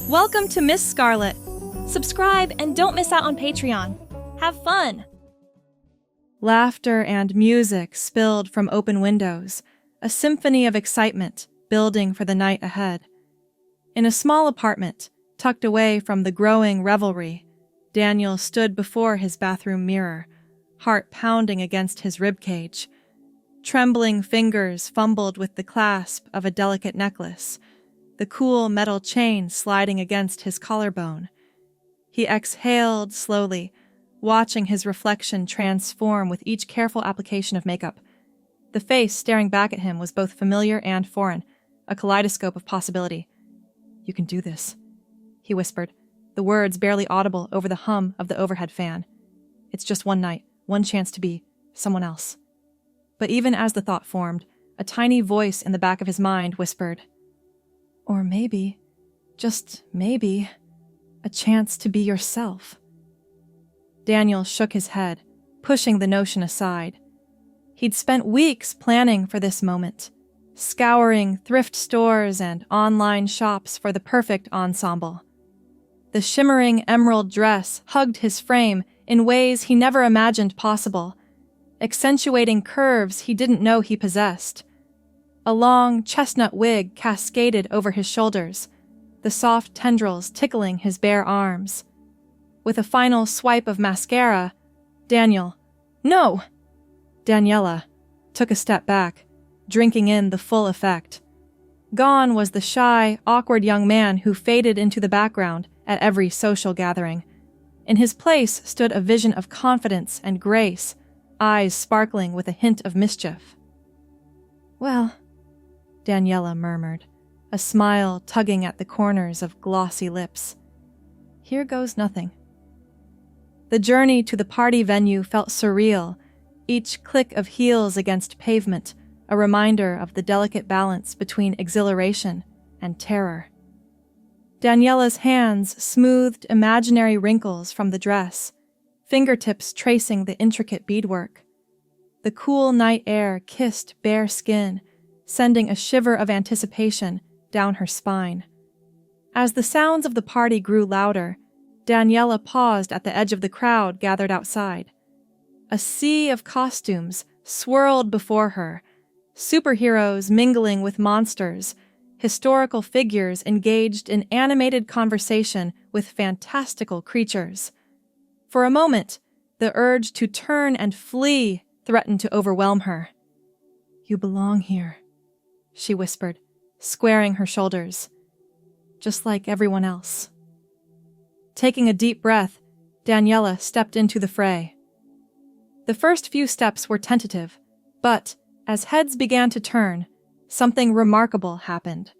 Welcome to Miss Scarlett. Subscribe and don't miss out on Patreon. Have fun! Laughter and music spilled from open windows, a symphony of excitement building for the night ahead. In a small apartment, tucked away from the growing revelry, Daniel stood before his bathroom mirror, heart pounding against his ribcage. Trembling fingers fumbled with the clasp of a delicate necklace, the cool metal chain sliding against his collarbone. He exhaled slowly, watching his reflection transform with each careful application of makeup. The face staring back at him was both familiar and foreign, a kaleidoscope of possibility. "You can do this," he whispered, the words barely audible over the hum of the overhead fan. "It's just one night, one chance to be someone else." But even as the thought formed, a tiny voice in the back of his mind whispered, "Or maybe, just maybe, a chance to be yourself." Daniel shook his head, pushing the notion aside. He'd spent weeks planning for this moment, scouring thrift stores and online shops for the perfect ensemble. The shimmering emerald dress hugged his frame in ways he never imagined possible, accentuating curves he didn't know he possessed. A long chestnut wig cascaded over his shoulders, the soft tendrils tickling his bare arms. With a final swipe of mascara, Daniel, no! Daniela, took a step back, drinking in the full effect. Gone was the shy, awkward young man who faded into the background at every social gathering. In his place stood a vision of confidence and grace, eyes sparkling with a hint of mischief. "Well," Daniela murmured, a smile tugging at the corners of glossy lips. "Here goes nothing." The journey to the party venue felt surreal, each click of heels against pavement, a reminder of the delicate balance between exhilaration and terror. Daniela's hands smoothed imaginary wrinkles from the dress, fingertips tracing the intricate beadwork. The cool night air kissed bare skin, sending a shiver of anticipation down her spine. As the sounds of the party grew louder, Daniela paused at the edge of the crowd gathered outside. A sea of costumes swirled before her, superheroes mingling with monsters, historical figures engaged in animated conversation with fantastical creatures. For a moment, the urge to turn and flee threatened to overwhelm her. "You belong here," she whispered, squaring her shoulders. "Just like everyone else." Taking a deep breath, Daniela stepped into the fray. The first few steps were tentative, but as heads began to turn, something remarkable happened.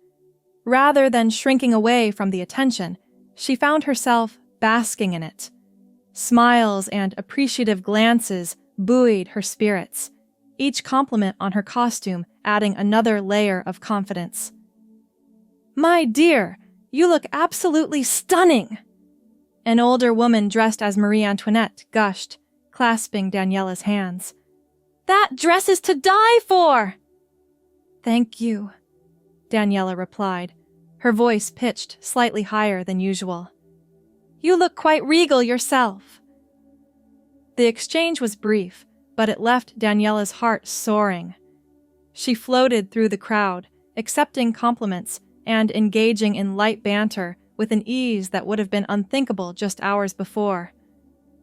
Rather than shrinking away from the attention, she found herself basking in it. Smiles and appreciative glances buoyed her spirits, each compliment on her costume adding another layer of confidence. "My dear, you look absolutely stunning!" An older woman dressed as Marie Antoinette gushed, clasping Daniela's hands. "That dress is to die for!" "Thank you," Daniela replied, her voice pitched slightly higher than usual. "You look quite regal yourself." The exchange was brief, but it left Daniela's heart soaring. She floated through the crowd, accepting compliments and engaging in light banter with an ease that would have been unthinkable just hours before.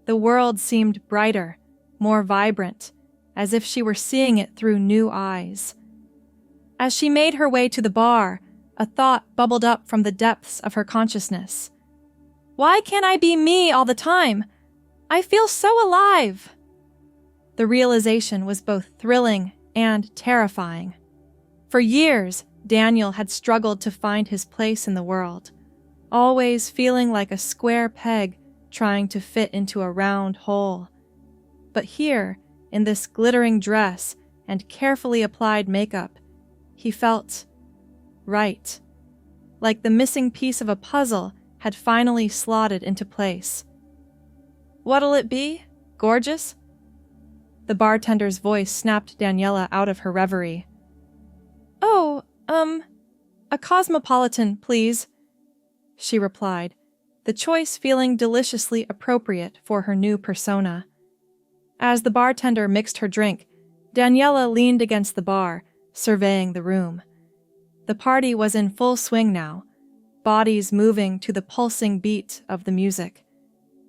The world seemed brighter, more vibrant, as if she were seeing it through new eyes. As she made her way to the bar, a thought bubbled up from the depths of her consciousness. "Why can't I be me all the time? I feel so alive!" The realization was both thrilling and terrifying. For years, Daniel had struggled to find his place in the world, always feeling like a square peg trying to fit into a round hole. But here, in this glittering dress and carefully applied makeup, he felt right, like the missing piece of a puzzle had finally slotted into place. "What'll it be? Gorgeous?" The bartender's voice snapped Daniela out of her reverie. "Oh, a cosmopolitan, please." she replied, the choice feeling deliciously appropriate for her new persona. As the bartender mixed her drink, Daniela leaned against the bar, surveying the room. The party was in full swing now, bodies moving to the pulsing beat of the music.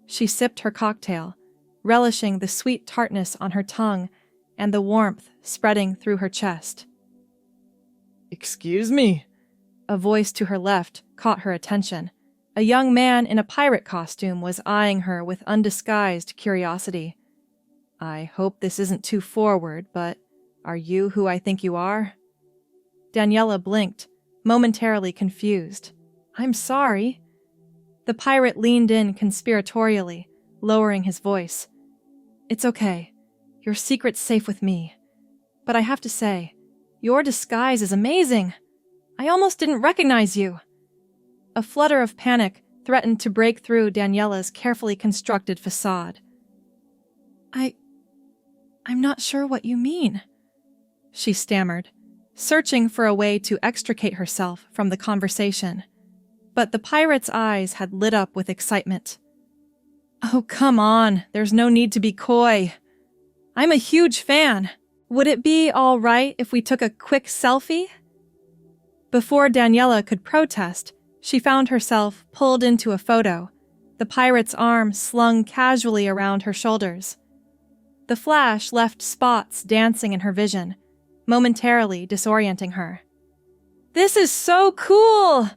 She sipped her cocktail, relishing the sweet tartness on her tongue and the warmth spreading through her chest. "Excuse me?" A voice to her left caught her attention. A young man in a pirate costume was eyeing her with undisguised curiosity. "I hope this isn't too forward, but are you who I think you are?" Daniela blinked, momentarily confused. "I'm sorry." The pirate leaned in conspiratorially, lowering his voice. "It's okay. Your secret's safe with me. But I have to say, your disguise is amazing. I almost didn't recognize you." A flutter of panic threatened to break through Daniela's carefully constructed facade. I'm not sure what you mean," she stammered, searching for a way to extricate herself from the conversation. But the pirate's eyes had lit up with excitement. "Oh, come on, there's no need to be coy. I'm a huge fan. Would it be all right if we took a quick selfie?" Before Daniela could protest, she found herself pulled into a photo, the pirate's arm slung casually around her shoulders. The flash left spots dancing in her vision, momentarily disorienting her. "This is so cool!"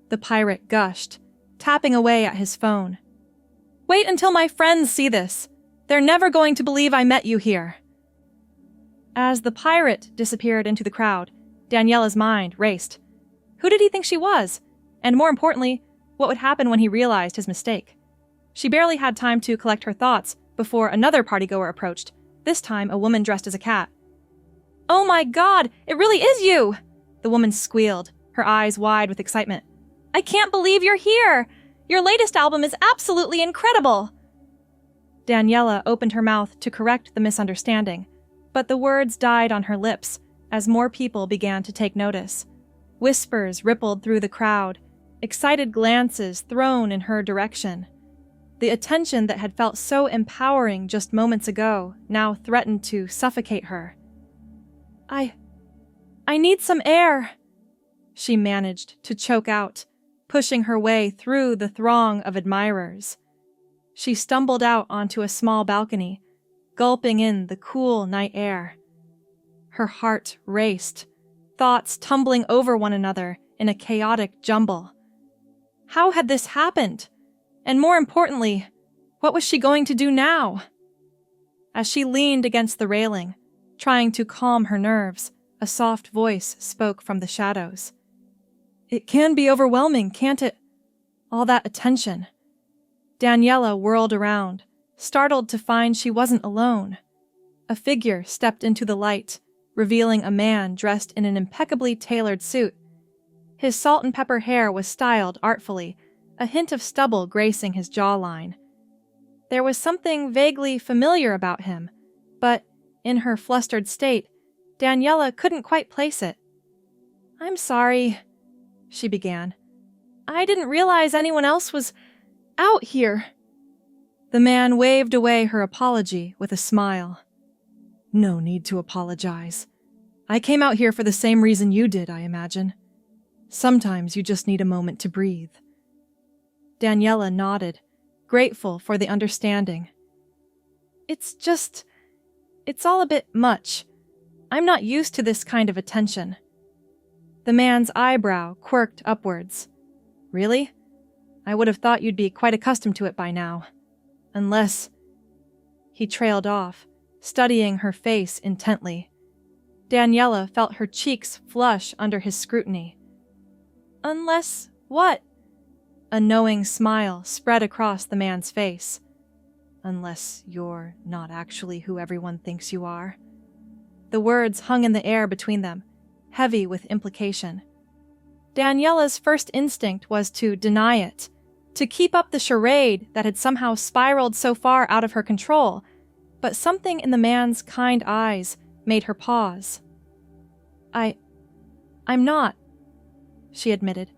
the pirate gushed, tapping away at his phone. "Wait until my friends see this. They're never going to believe I met you here." As the pirate disappeared into the crowd, Daniela's mind raced. Who did he think she was? And more importantly, what would happen when he realized his mistake? She barely had time to collect her thoughts before another partygoer approached, this time a woman dressed as a cat. "Oh my God, it really is you!" the woman squealed, her eyes wide with excitement. "I can't believe you're here! Your latest album is absolutely incredible!" Daniela opened her mouth to correct the misunderstanding, but the words died on her lips as more people began to take notice. Whispers rippled through the crowd, excited glances thrown in her direction. The attention that had felt so empowering just moments ago now threatened to suffocate her. I need some air," she managed to choke out, pushing her way through the throng of admirers. She stumbled out onto a small balcony, gulping in the cool night air. Her heart raced, thoughts tumbling over one another in a chaotic jumble. How had this happened? And more importantly, what was she going to do now? As she leaned against the railing, trying to calm her nerves, a soft voice spoke from the shadows. "It can be overwhelming, can't it? All that attention." Daniela whirled around, startled to find she wasn't alone. A figure stepped into the light, revealing a man dressed in an impeccably tailored suit. His salt and pepper hair was styled artfully, a hint of stubble gracing his jawline. There was something vaguely familiar about him, but in her flustered state, Daniela couldn't quite place it. "I'm sorry," she began. "I didn't realize anyone else was out here." The man waved away her apology with a smile. "No need to apologize. I came out here for the same reason you did, I imagine. Sometimes you just need a moment to breathe." Daniela nodded, grateful for the understanding. It's all a bit much. I'm not used to this kind of attention." The man's eyebrow quirked upwards. "Really? I would have thought you'd be quite accustomed to it by now. Unless—" He trailed off, studying her face intently. Daniela felt her cheeks flush under his scrutiny. "Unless what?" A knowing smile spread across the man's face. "Unless you're not actually who everyone thinks you are." The words hung in the air between them, heavy with implication. Daniela's first instinct was to deny it, to keep up the charade that had somehow spiraled so far out of her control, but something in the man's kind eyes made her pause. I'm not," she admitted,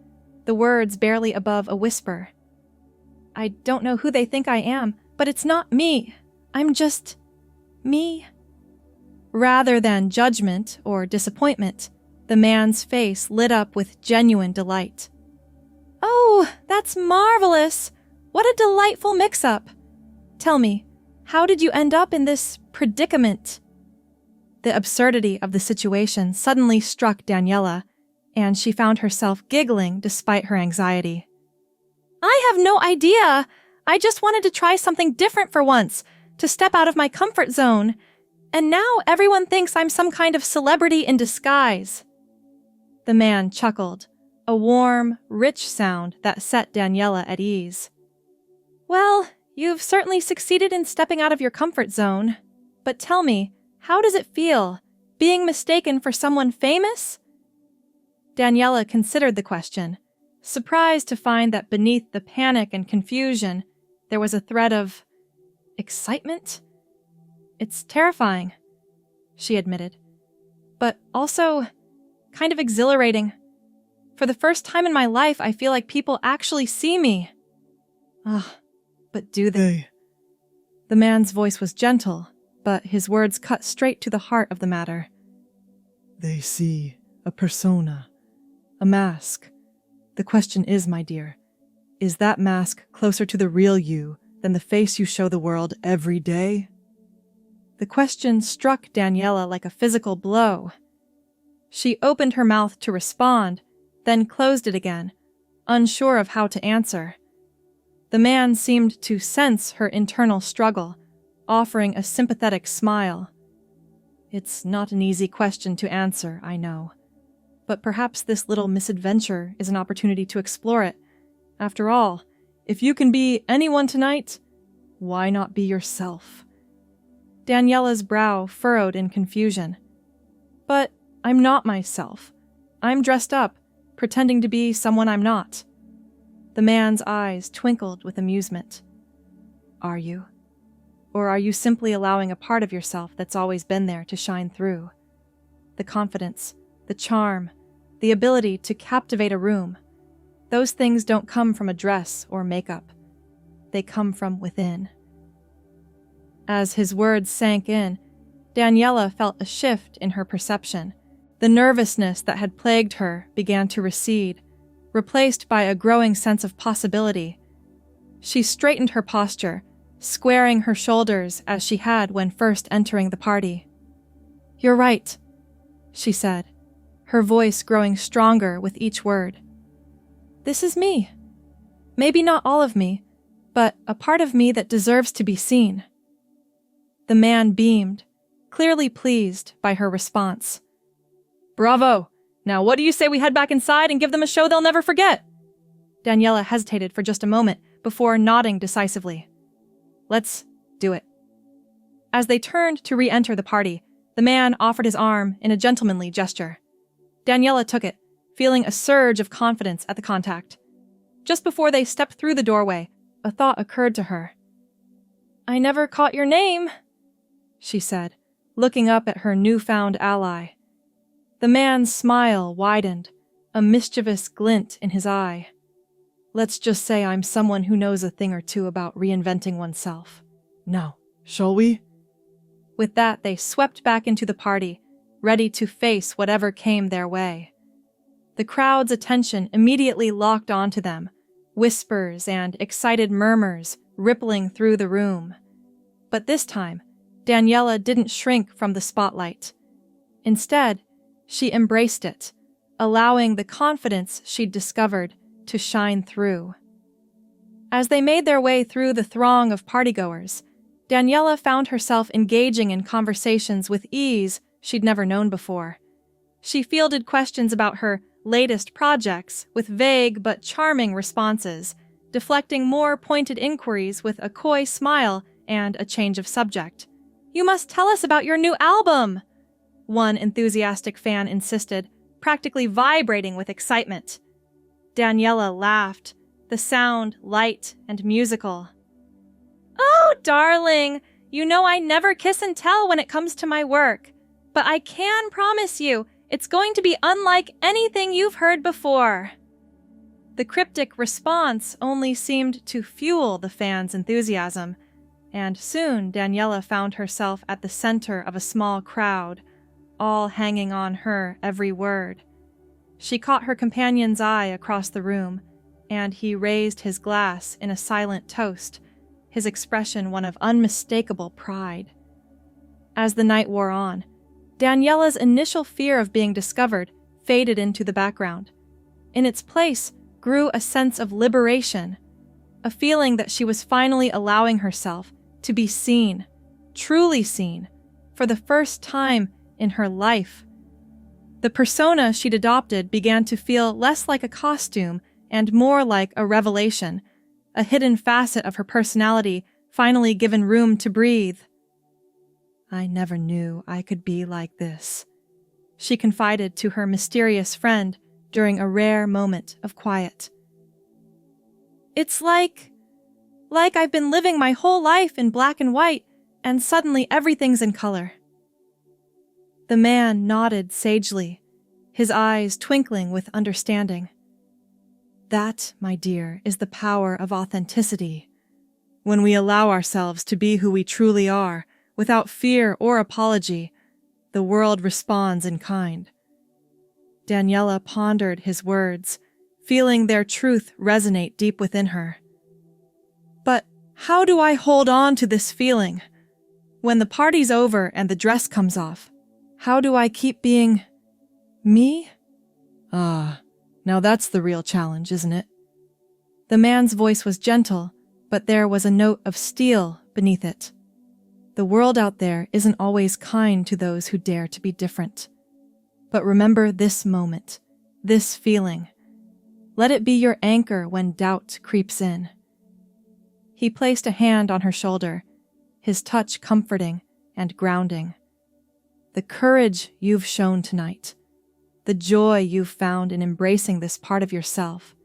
the words barely above a whisper. I don't know who they think I am, but it's not me. I'm just me. Rather than judgment or disappointment, the man's face lit up with genuine delight. Oh, that's marvelous! What a delightful mix-up! Tell me, how did you end up in this predicament? The absurdity of the situation suddenly struck Daniela, and she found herself giggling despite her anxiety. I have no idea! I just wanted to try something different for once, to step out of my comfort zone. And now everyone thinks I'm some kind of celebrity in disguise. The man chuckled, a warm, rich sound that set Daniela at ease. Well, you've certainly succeeded in stepping out of your comfort zone. But tell me, how does it feel, being mistaken for someone famous? Daniela considered the question, surprised to find that beneath the panic and confusion, there was a thread of excitement. It's terrifying, she admitted, but also kind of exhilarating. For the first time in my life, I feel like people actually see me. Ugh, but do they? The man's voice was gentle, but his words cut straight to the heart of the matter. They see a persona, a mask. The question is, my dear, is that mask closer to the real you than the face you show the world every day? The question struck Daniela like a physical blow. She opened her mouth to respond, then closed it again, unsure of how to answer. The man seemed to sense her internal struggle, offering a sympathetic smile. It's not an easy question to answer, I know. But perhaps this little misadventure is an opportunity to explore it. After all, if you can be anyone tonight, why not be yourself? Daniela's brow furrowed in confusion. But I'm not myself. I'm dressed up, pretending to be someone I'm not. The man's eyes twinkled with amusement. Are you? Or are you simply allowing a part of yourself that's always been there to shine through? The confidence, the charm, the ability to captivate a room. Those things don't come from a dress or makeup. They come from within. As his words sank in, Daniela felt a shift in her perception. The nervousness that had plagued her began to recede, replaced by a growing sense of possibility. She straightened her posture, squaring her shoulders as she had when first entering the party. You're right, she said, her voice growing stronger with each word. This is me. Maybe not all of me, but a part of me that deserves to be seen. The man beamed, clearly pleased by her response. Bravo! Now what do you say we head back inside and give them a show they'll never forget? Daniela hesitated for just a moment before nodding decisively. Let's do it. As they turned to re-enter the party, the man offered his arm in a gentlemanly gesture. Daniela took it, feeling a surge of confidence at the contact. Just before they stepped through the doorway, a thought occurred to her. I never caught your name, she said, looking up at her newfound ally. The man's smile widened, a mischievous glint in his eye. Let's just say I'm someone who knows a thing or two about reinventing oneself. Now, shall we? With that, they swept back into the party, ready to face whatever came their way. The crowd's attention immediately locked onto them, whispers and excited murmurs rippling through the room. But this time, Daniela didn't shrink from the spotlight. Instead, she embraced it, allowing the confidence she'd discovered to shine through. As they made their way through the throng of partygoers, Daniela found herself engaging in conversations with ease she'd never known before. She fielded questions about her latest projects with vague but charming responses, deflecting more pointed inquiries with a coy smile and a change of subject. You must tell us about your new album, one enthusiastic fan insisted, practically vibrating with excitement. Daniela laughed, the sound light and musical. Oh, darling, you know I never kiss and tell when it comes to my work, but I can promise you it's going to be unlike anything you've heard before. The cryptic response only seemed to fuel the fans' enthusiasm, and soon Daniela found herself at the center of a small crowd, all hanging on her every word. She caught her companion's eye across the room, and he raised his glass in a silent toast, his expression one of unmistakable pride. As the night wore on, Daniela's initial fear of being discovered faded into the background. In its place grew a sense of liberation, a feeling that she was finally allowing herself to be seen, truly seen, for the first time in her life. The persona she'd adopted began to feel less like a costume and more like a revelation, a hidden facet of her personality finally given room to breathe. "I never knew I could be like this," she confided to her mysterious friend during a rare moment of quiet. "It's like I've been living my whole life in black and white, and suddenly everything's in color." The man nodded sagely, his eyes twinkling with understanding. "That, my dear, is the power of authenticity. When we allow ourselves to be who we truly are, without fear or apology, the world responds in kind." Daniela pondered his words, feeling their truth resonate deep within her. "But how do I hold on to this feeling? When the party's over and the dress comes off, how do I keep being me?" "Ah, now that's the real challenge, isn't it?" The man's voice was gentle, but there was a note of steel beneath it. "The world out there isn't always kind to those who dare to be different. But remember this moment, this feeling. Let it be your anchor when doubt creeps in." He placed a hand on her shoulder, his touch comforting and grounding. "The courage you've shown tonight, the joy you've found in embracing this part of yourself,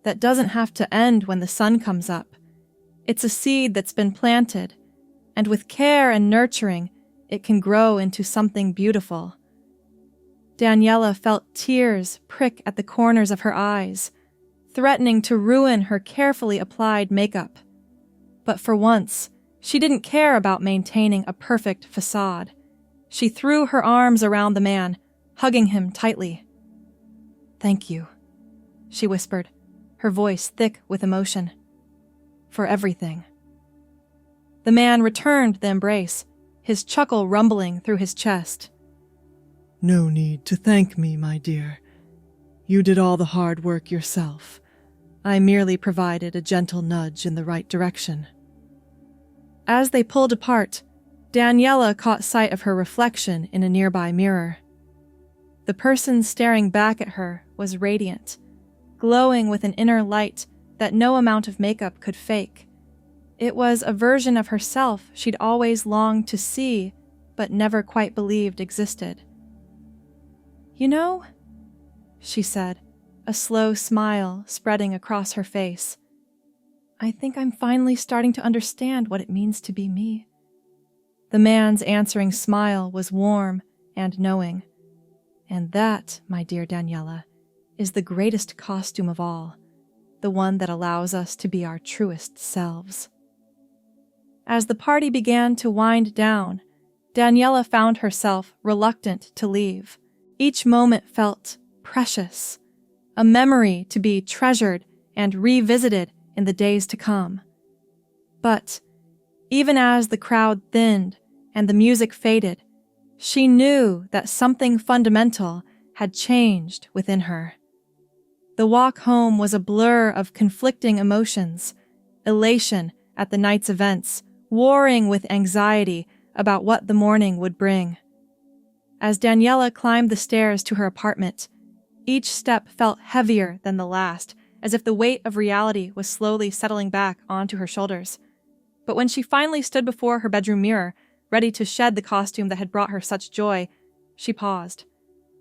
that doesn't have to end when the sun comes up. It's a seed that's been planted, and with care and nurturing, it can grow into something beautiful." Daniela felt tears prick at the corners of her eyes, threatening to ruin her carefully applied makeup. But for once, she didn't care about maintaining a perfect facade. She threw her arms around the man, hugging him tightly. "Thank you," she whispered, her voice thick with emotion. "For everything." The man returned the embrace, his chuckle rumbling through his chest. "No need to thank me, my dear. You did all the hard work yourself. I merely provided a gentle nudge in the right direction." As they pulled apart, Daniela caught sight of her reflection in a nearby mirror. The person staring back at her was radiant, glowing with an inner light that no amount of makeup could fake. It was a version of herself she'd always longed to see, but never quite believed existed. "You know," she said, a slow smile spreading across her face, "I think I'm finally starting to understand what it means to be me." The man's answering smile was warm and knowing. "And that, my dear Daniela, is the greatest costume of all, the one that allows us to be our truest selves." As the party began to wind down, Daniela found herself reluctant to leave. Each moment felt precious, a memory to be treasured and revisited in the days to come. But even as the crowd thinned and the music faded, she knew that something fundamental had changed within her. The walk home was a blur of conflicting emotions, elation at the night's events, warring with anxiety about what the morning would bring. As Daniela climbed the stairs to her apartment, each step felt heavier than the last, as if the weight of reality was slowly settling back onto her shoulders. But when she finally stood before her bedroom mirror, ready to shed the costume that had brought her such joy, she paused.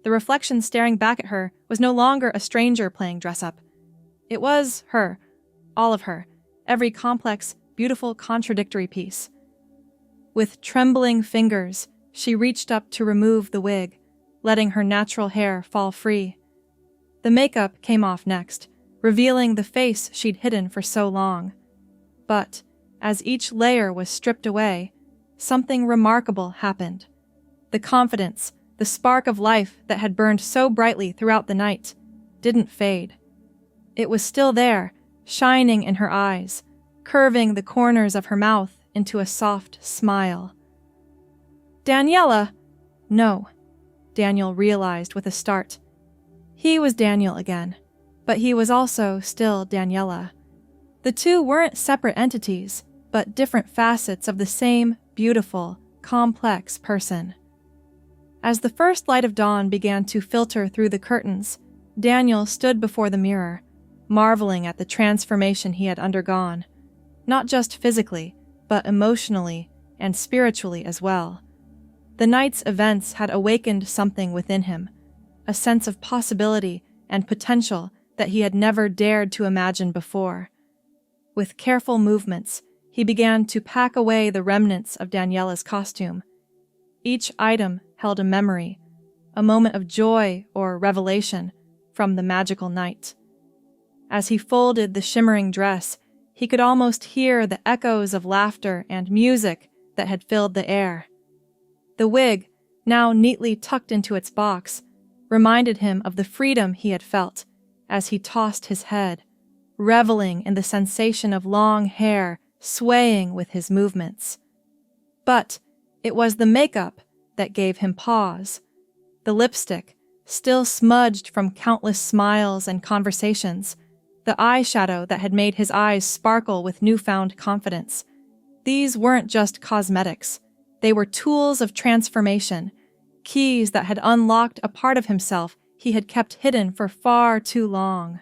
The reflection staring back at her was no longer a stranger playing dress-up. It was her, all of her, every complex, beautiful, contradictory piece. With trembling fingers, she reached up to remove the wig, letting her natural hair fall free. The makeup came off next, revealing the face she'd hidden for so long. But, as each layer was stripped away, something remarkable happened. The confidence, the spark of life that had burned so brightly throughout the night, didn't fade. It was still there, shining in her eyes, curving the corners of her mouth into a soft smile. "Daniela!" No, Daniel realized with a start. He was Daniel again, but he was also still Daniela. The two weren't separate entities, but different facets of the same beautiful, complex person. As the first light of dawn began to filter through the curtains, Daniel stood before the mirror, marveling at the transformation he had undergone, not just physically, but emotionally and spiritually as well. The night's events had awakened something within him, a sense of possibility and potential that he had never dared to imagine before. With careful movements, he began to pack away the remnants of Daniela's costume. Each item held a memory, a moment of joy or revelation from the magical night. As he folded the shimmering dress, he could almost hear the echoes of laughter and music that had filled the air. The wig, now neatly tucked into its box, reminded him of the freedom he had felt as he tossed his head, reveling in the sensation of long hair swaying with his movements. But it was the makeup that gave him pause. The lipstick, still smudged from countless smiles and conversations, the eyeshadow that had made his eyes sparkle with newfound confidence. These weren't just cosmetics. They were tools of transformation, keys that had unlocked a part of himself he had kept hidden for far too long.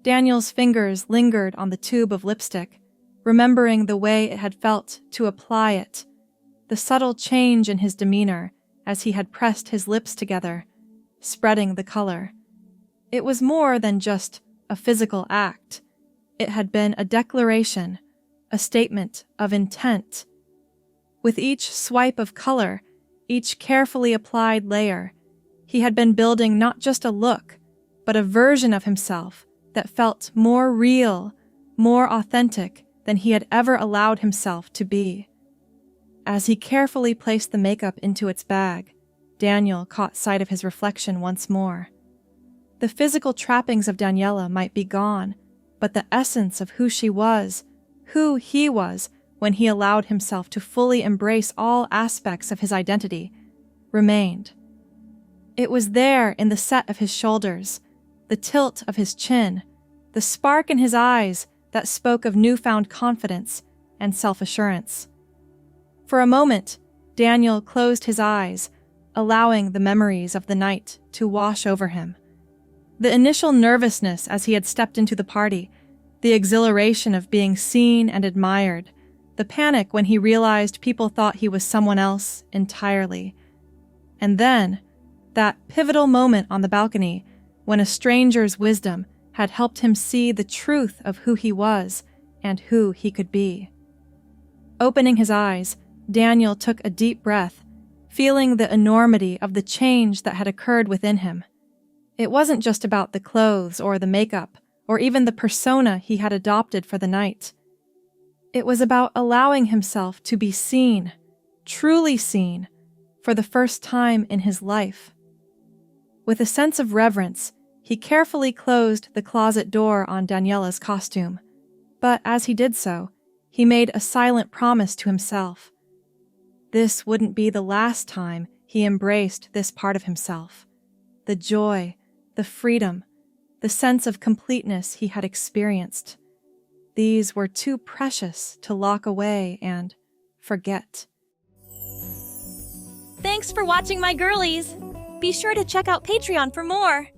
Daniel's fingers lingered on the tube of lipstick, remembering the way it had felt to apply it, the subtle change in his demeanor as he had pressed his lips together, spreading the color. It was more than just a physical act. It had been a declaration, a statement of intent. With each swipe of color, each carefully applied layer, he had been building not just a look, but a version of himself that felt more real, more authentic than he had ever allowed himself to be. As he carefully placed the makeup into its bag, Daniel caught sight of his reflection once more. The physical trappings of Daniela might be gone, but the essence of who she was, who he was when he allowed himself to fully embrace all aspects of his identity, remained. It was there in the set of his shoulders, the tilt of his chin, the spark in his eyes that spoke of newfound confidence and self-assurance. For a moment, Daniel closed his eyes, allowing the memories of the night to wash over him. The initial nervousness as he had stepped into the party, the exhilaration of being seen and admired, the panic when he realized people thought he was someone else entirely. And then, that pivotal moment on the balcony when a stranger's wisdom had helped him see the truth of who he was and who he could be. Opening his eyes, Daniel took a deep breath, feeling the enormity of the change that had occurred within him. It wasn't just about the clothes or the makeup, or even the persona he had adopted for the night. It was about allowing himself to be seen, truly seen, for the first time in his life. With a sense of reverence, he carefully closed the closet door on Daniela's costume, but as he did so, he made a silent promise to himself. This wouldn't be the last time he embraced this part of himself. The joy, the freedom, the sense of completeness he had experienced. These were too precious to lock away and forget. Thanks for watching, my girlies! Be sure to check out Patreon for more!